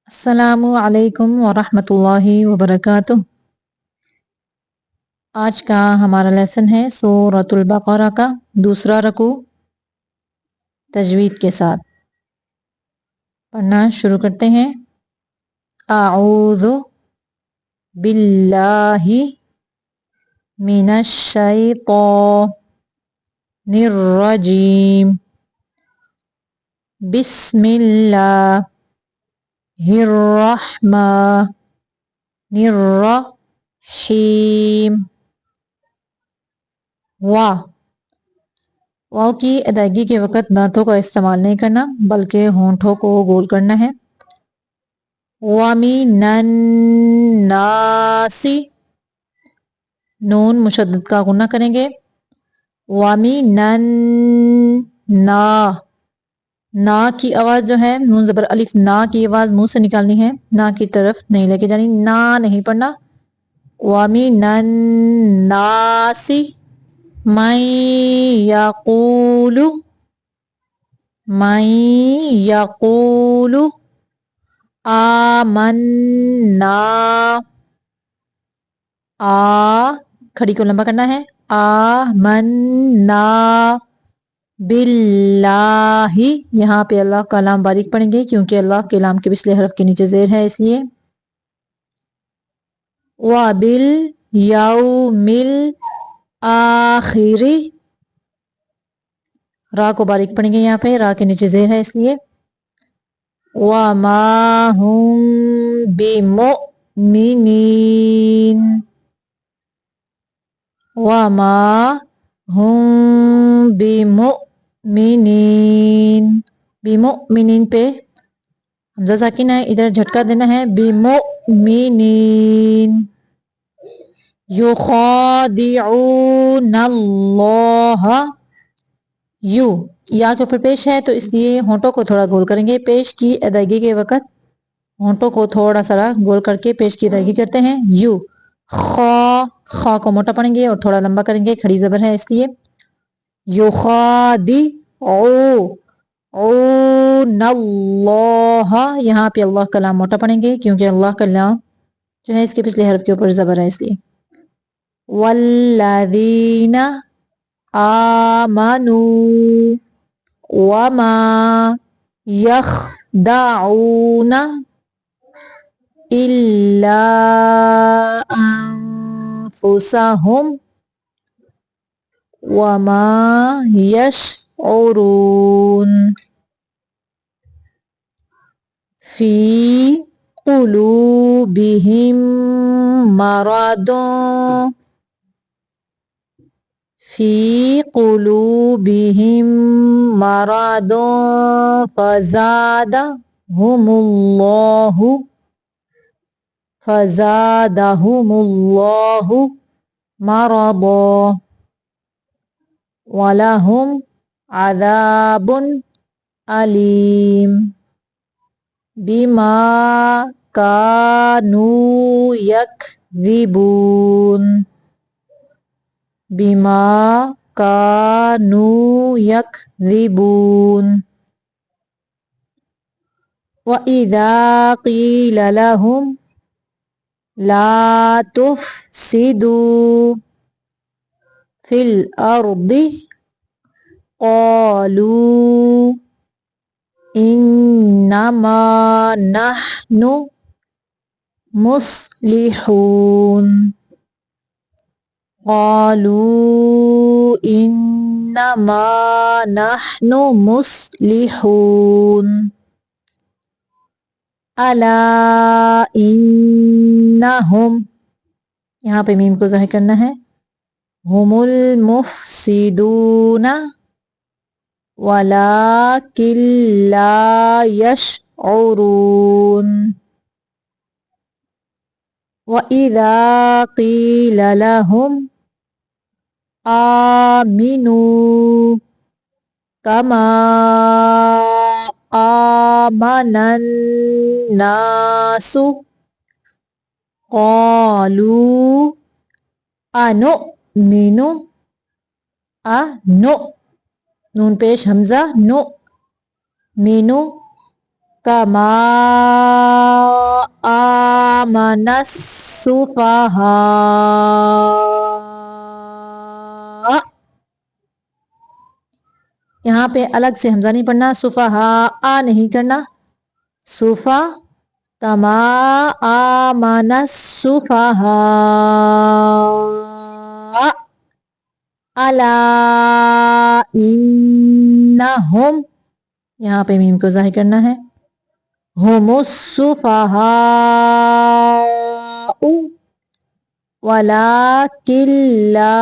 अस्सलामु अलैकुम वरहमतुल्लाहि वबरकातुह। आज का हमारा लेसन है सूरतुल बक़रा का दूसरा रकू तजवीद के साथ। पढ़ना शुरू करते हैं। आऊज़ु बिल्लाहि मिनश शैतानिर रजीम। बिस्मिल्लाहिर रहमानिर रहीम। वाह वाव की अदायगी के वक़्त दांतों का इस्तेमाल नहीं करना बल्कि होंठों को गोल करना है। वमिनन नासी नून मुशद्दद का गुन्ना करेंगे। वमिनन ना ना की आवाज जो है नून ज़बर अलिफ ना की आवाज मुंह से निकालनी है, ना की तरफ नहीं लेके जानी, ना नहीं पढ़ना। वमिनन नासी मै यक़ूलु आमन्ना। आ खड़ी को लंबा करना है। आमन्ना बिल्लाहि। यहाँ पे अल्लाह का लाम बारीक पढ़ेंगे क्योंकि अल्लाह के लाम के पिछले हरफ के नीचे जेर है इसलिए। व बिल यौमिल आखिरी रा को बारीक पढ़ेंगे, यहाँ पे रा के नीचे जेर है इसलिए। वमा हुम बिमुमिनीन। वमा हुम बिमुमिनीन। बिमुमिनीन पे हमजा साकिन है, इधर झटका देना है। बिमुमिनीन। युखादिऊनल्लाह। यू या के ऊपर पेश है तो इसलिए होंठों को थोड़ा गोल करेंगे। पेश की अदायगी के वक़्त होंठों को थोड़ा सा गोल करके पेश की अदायगी करते हैं। यू खा को मोटा पढ़ेंगे और थोड़ा लंबा करेंगे, खड़ी जबर है इसलिए। युखादी ओ नल्लाह। यहाँ पे अल्लाह का लाम मोटा पढ़ेंगे क्योंकि अल्लाह का लाम जो है इसके पिछले हरफ के ऊपर जबर है इसलिए। वल्लज़ीना आमनू वमा यख़दाऊना इल्ला अनफुसहुम वमा यशऊरून। फी कुलूबिहिम मरादुन। फी कुलूबिहिम मरादुन फज़ादहुमुल्लाहु मरदा वलहुम अज़ाबुन अलीम बिमा कानू यकज़िबून। बिमा कानू यकज़िबून। व इज़ा क़ील लहुम ला तुफ़सिदू फिल अर्दि क़ालू इन्नमा नहनु मुस्लिहून। क़ालू इन्नमा नहनु मुस्लिहून। अला इन्नहुम यहाँ पे मीम को ज़ाहिर करना है। हुमुल मुफ़सिदूना वलाकिन ला यशऊरून। व इज़ा क़ील लहुम आमिनू कमा आमनन नासु क़ालू अनुमिनु नु नून पेश हमजा नु मीनू कमा आमनस सुफहा, यहाँ पे अलग से हमजा नहीं पढ़ना, सुफहा आ नहीं करना, सुफा कमा आमनस सुफहा, अला इन्नहुम, यहाँ पे मीम को जाहिर करना है, हुमुस सुफहाउ वलाकिन ला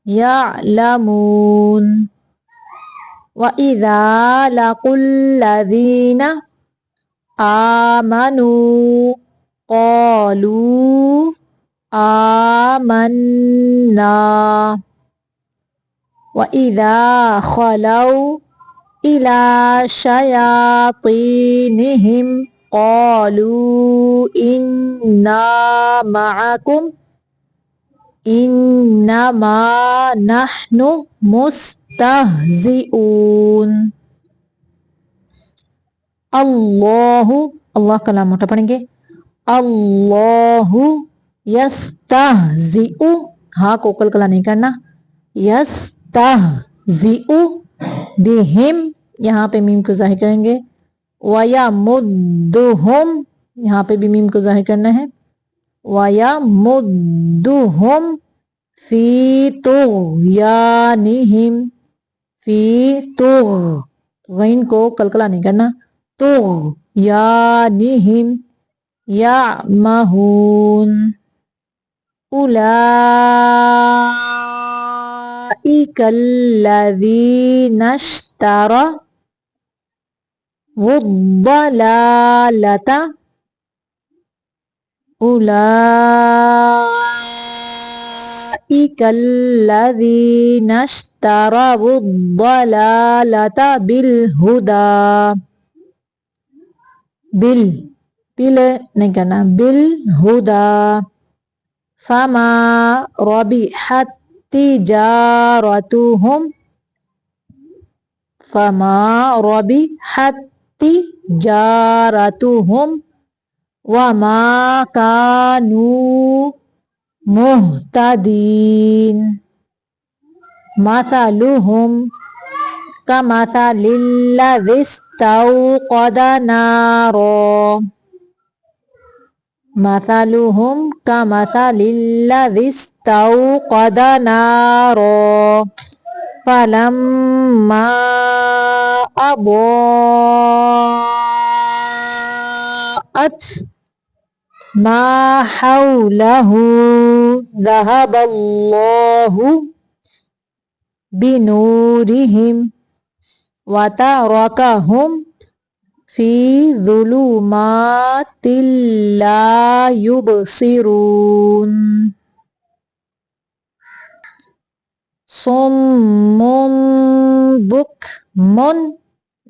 यअलमून, व इज़ा लकुल्लज़ीना आमनू क़ालू आमन्ना, व इज़ा खलौ इला शयातीनिहिम क़ालू इन्ना मअकुम इन्नमा नहनु मुस्तहज़िऊन। अल्लाहु, अल्लाह का लाम मोटा पढ़ेंगे, अल्लाहु यस्तहज़िउ, हाँ को कलकला नहीं करना, यस्तहज़िउ बिहिम, यहाँ पे मीम को जाहिर करेंगे, वयमुद्दुहुम, यहाँ पे भी मीम को जाहिर करना है, वयमुद्दुहुम फी तुग़यानिहिम, फी तुग़, गैन को कलकला नहीं करना, तुग़यानिहिम यअमहून, उलाइकल्लज़ीना इश्तरौ वुद्दलालता, उलाइकल्लज़ीना इश्तरौ वुद्दलालता बिलहुदा, बिल बिल नहीं करना, बिलहुदा, फमा रबिहत तिजारतुहुम, फमा रबिहत तिजारतुहुम वमा कानू मुहतदीन, मसलुहुम कमसलिल्लज़ी इस्तौक़दा नारो, मसलुहुम कमसलिल्लज़ी इस्तौक़दा नारो फलम्मा अضاءت मा हौलहु ज़हबल्लाहु बिनूरिहिम व तरकहुम फी ज़ुलुमातिल ला युबसिरून। सुम्मुन बुकमुन,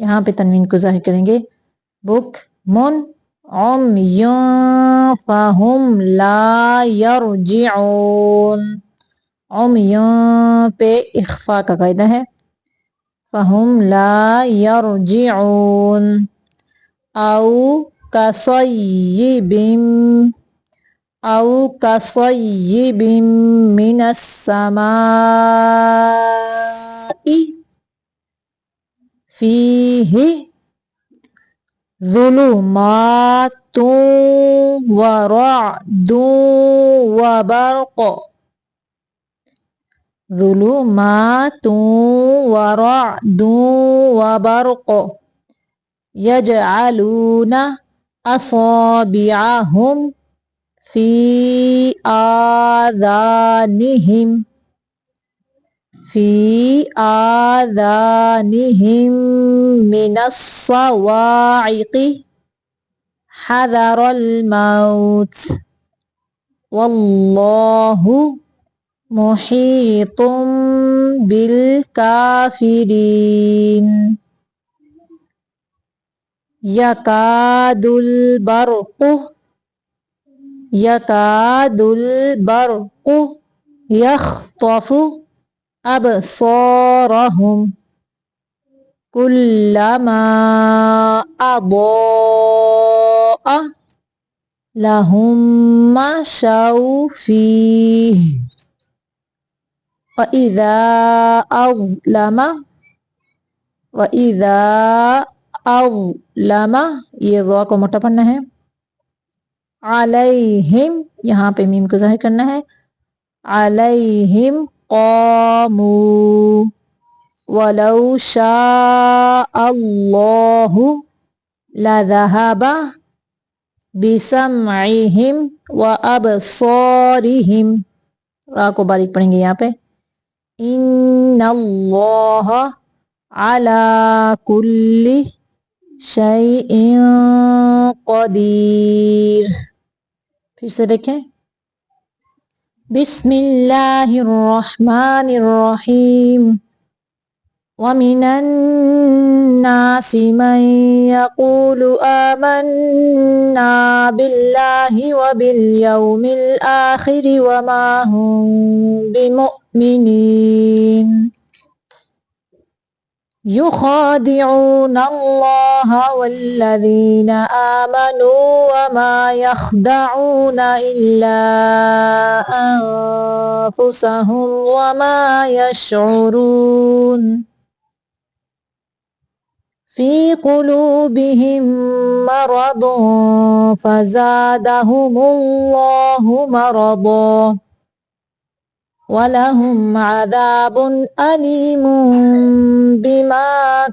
यहाँ पे तन्वीन को जाहिर करेंगे, बुकमुन उम्युन फहुम ला यरजिऊन, उम्युन पे इख्फा का कायदा है, फहुम ला यरजिऊन, औ कसय्यिबिम, औ कसय्यिबिम मिनस समाई फीहि ज़ुलुमातुन व रअदुन व बर्क़, ज़ुलुमातुन व रअदुन व बर्क़ यजअलूना असाबिअहुम फी आज़ानिहिम, फी आज़ानिहिम मिनस सवाइक़ि हज़रल मौत वल्लाहु मुहीतुम बिल काफिरीन। यकादुल बर्क़ु यख्तफु अबसारहुम, كلما أضاء لهم مشوا فيه وإذا أظلم ये वा को मोटा पढ़ना है अलैहिम यहाँ पे मीम को जाहिर करना है अलैहिम क़ामू वलौ शाअल्लाहु लज़हबा बिसमइहिम व अबसारिहिम रा को बारीक पढ़ेंगे यहाँ पे इन्नल्लाह अला कुल्ली शैइन क़दीर। फिर से देखें बिस्मिल्लाहिर्रहमानिर्रहीम वमिनन्नासि मन यक़ूलु आमन्ना बिल्लाहि व बिलयौमिल आखिरि वमा हुम बिमुमिनीन युखादिऊन अल्लाह वल्लज़ीना आमनू वमा यख़दऊन इल्ला अनफुसहुम वमा यशऊरून फ़ी क़ुलूबिहिम मरदुन फ़ज़ादहुमुल्लाहु मरदा वलहुम अज़ाबुन अलीमुन बिमा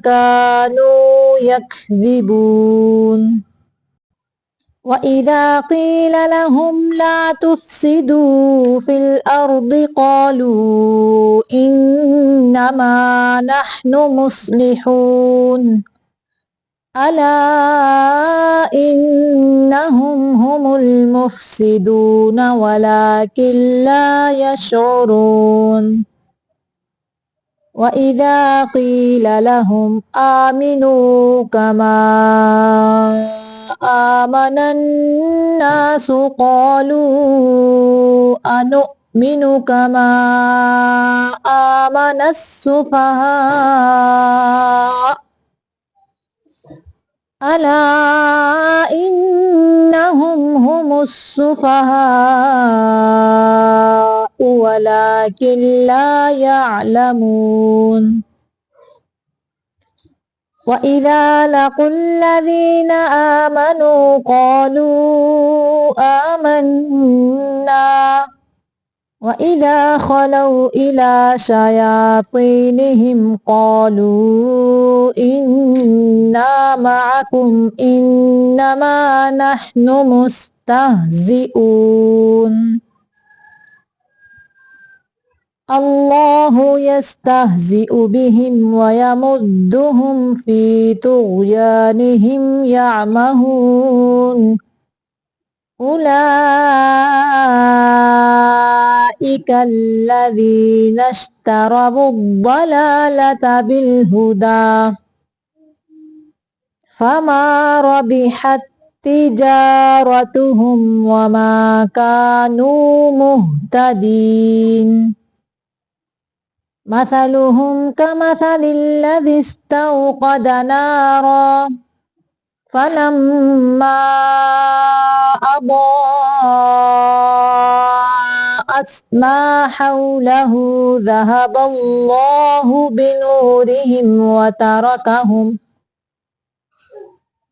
कानू यक्ज़िबून वइज़ा क़ील लहुम ला तुफ़्सिदू फ़िल अर्दि क़ालू इन्नमा नहनु मुस्लिहून अला इन्नहुम हुमुल मुफ़्सिदून वलाकिन ला यशऊरून वइज़ा क़ील लहुम आमिनू कमा आमनन नासु क़ालू अनुमिनु कमा आमनस सुफ़हा अला इन्नहुम हुमुस सुफ़हा वलाकिन ला यअलमून वइज़ा लक़ुल्लज़ीना आमनू क़ालू आमन्ना वइज़ा ख़लौ इला शयातीनिहिम क़ालू इन्ना मअकुम इन्नमा नहनु मुस्तहज़िऊन अल्लाहु यस्तहज़िउ बिहिम व यमुद्दुहुम फ़ी तुग़यानिहिम यअमहून उलाइका अल्लज़ीना इश्तरवुद्दलालता बिलहुदा फमा रबिहत तिजारतुहुम वमा कानू मुहतदीन मथलुहुम कमथलिल्लज़ी इस्तौक़द नारा फलम्मा अضاءت ما حوله ذهب الله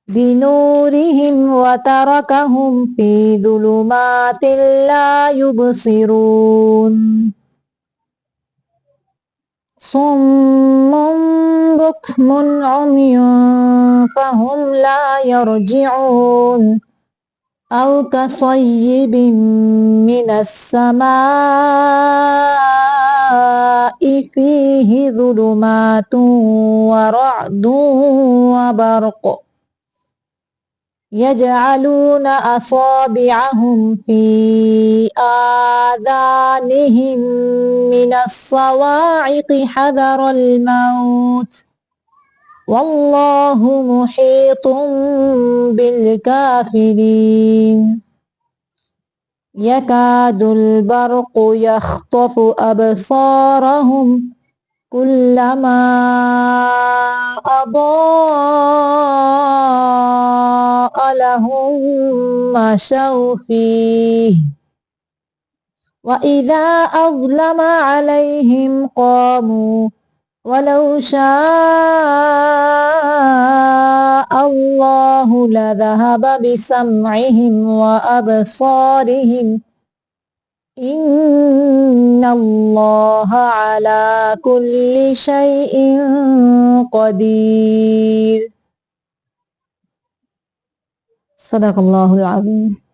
بنورهم وتركهم في ظلمات لا يبصرون صم بكم عمي فهم لا يرجعون أو كصيب من السماء فيه ظلمات ورعد وبرق يجعلون أصابعهم في آذانهم من الصواعق حذر الموت والله محيط بالكافرين يكاد البرق يخطف أبصارهم كلما أضاء لهم مشوا فيه وإذا أظلم عليهم قاموا ولو شاء الله لذهب بسمعهم وأبصارهم إن الله على كل شيء قدير صدق الله العظيم